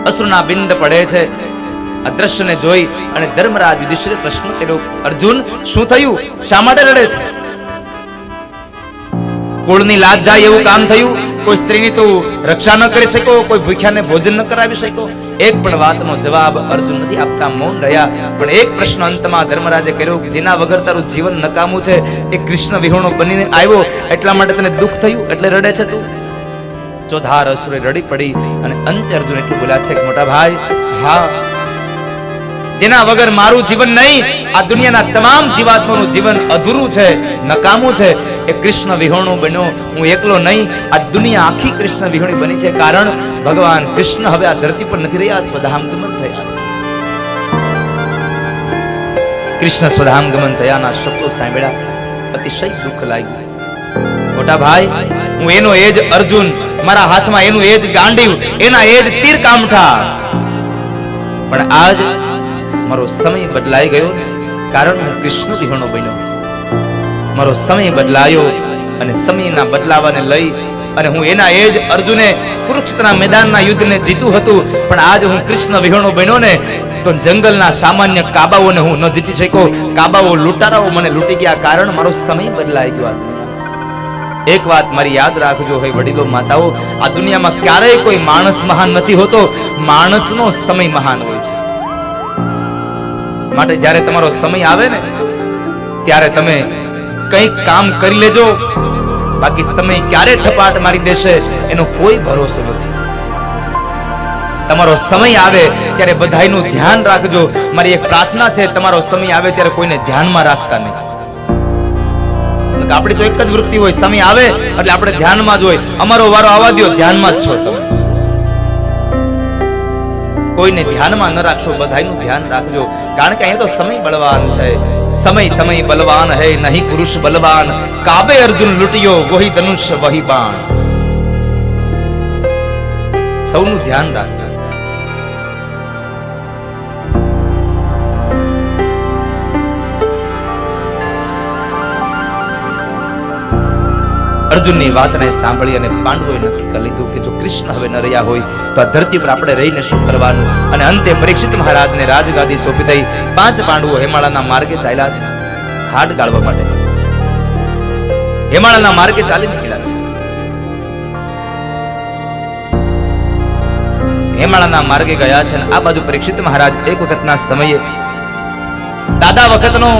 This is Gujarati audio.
અશ્રુના બિંદ પડે છે. આ દ્રશ્યને જોઈ અને ધર્મરાજ યુધિષ્ઠિરે પ્રશ્ન કર્યો, અર્જુન શું થયું, શા માટે રડે છે? કુળની લાજ જાય એવું કામ થયું? કોઈ સ્ત્રીની તું રક્ષા ન કરી શકો, કોઈ ભૂખ્યાને ભોજન ન કરાવી શકો? એક પણ વાતનો જવાબ અર્જુન નથી આપતા, મૌન રહ્યા. પણ એક પ્રશ્ન અંતમાં ધર્મરાજે કર્યો, જેના વગર તારું જીવન નકામું છે, એ કૃષ્ણ વિહોણો બનીને આવ્યો એટલા માટે તને દુઃખ થયું એટલે રડે છે તું? ચોધાર અસુરે રડી પડી અને અંતે અર્જુન એટલું બોલ્યા છે કે મોટા ભાઈ, હા, જેના વગર મારું જીવન નહીં, આ દુનિયાના તમામ જીવાત્માનું જીવન અધૂરું છે, નકામું છે, એ કૃષ્ણ વિહોણો બન્યો. હું એકલો નહીં, આ દુનિયા આખી કૃષ્ણ વિહોણી બની છે. કારણ ભગવાન કૃષ્ણ હવે આ ધરતી પર નથી રહ્યા, સ્વધામગમન થયા છે. કૃષ્ણ સ્વધામગમન થયાના શબ્દો સાંભળ્યા, અતિશય દુઃખ લાગ્યું. મોટા ભાઈ, હું એનો એ જ અર્જુન, મારા હાથમાં એનું એ જ ગાંડીવ, એના એ જ તીર કામઠા. પણ આજ મારો સમય બદલાઈ ગયો, કારણ હું કૃષ્ણ વિહોણો બન્યો. મારો સમય બદલાયો અને સમયના બદલાવાને લઈ અને હું એના એ જ અર્જુને કુરુક્ષેત્રના મેદાનના યુદ્ધને જીતું હતું. પણ આજ હું કૃષ્ણ વિહોણો બન્યો ને, તો જંગલના સામાન્ય કાબાઓને હું ન જીતી શક્યો. કાબાઓ, લૂંટારાઓ મને લૂંટી ગયા, કારણ મારો સમય બદલાઈ ગયો. એક વાત મારી યાદ રાખજો, હે વડીલો, માતાઓ, આ દુનિયામાં ક્યારેય કોઈ માણસ મહાન નથી હોતો, માણસનો સમય મહાન હોય છે. માટે જ્યારે તમારો સમય આવે ને, ત્યારે તમે કંઈક કામ કરી લેજો, બાકી સમય ક્યારે થપાટ મારી દેશે એનો કોઈ ભરોસો નથી. તમારો સમય આવે ત્યારે બધાયનું ધ્યાન રાખજો. મારી એક પ્રાર્થના છે, તમારો સમય આવે ત્યારે કોઈને ધ્યાનમાં રાખતા નહીં. આપણી તો એક જ વૃત્તિ હોય, સમય આવે એટલે આપણે ધ્યાનમાં જ હોય. અમારો વારો આવવા દો, ધ્યાનમાં જ છો તમે. કોઈને ધ્યાનમાં ન રાખશો, બધાયનું ધ્યાન રાખજો. કારણ કે અહીંયા તો સમય બળવાન છે. સમય સમય બલવાન હૈ, નહીં પુરુષ બલવાન. કાબે અર્જુન લૂંટ્યો, વહી ધનુષ વહી બાણ. સૌનું ધ્યાન રાખજો. અર્જુનની વાતને સાંભળી અને પાંડવોએ નક્કી કરી લીધું કે જો કૃષ્ણ હવે ન રહ્યા હોય તો આ ધરતી પર આપણે રહીને શું કરવાનું. અને અંતે પરીક્ષિત મહારાજને રાજગાદી સોંપી દઈ 5 પાંડવો હેમાળાના માર્ગે ચાલ્યા છે, હાડ ગાળવા માટે. હેમાળાના માર્ગે ચાલી નીકળ્યા છે. હેમાળાના માર્ગે ગયા છે અને આ બાજુ પરીક્ષિત મહારાજ એક વખતના સમયે દાદા વખતનો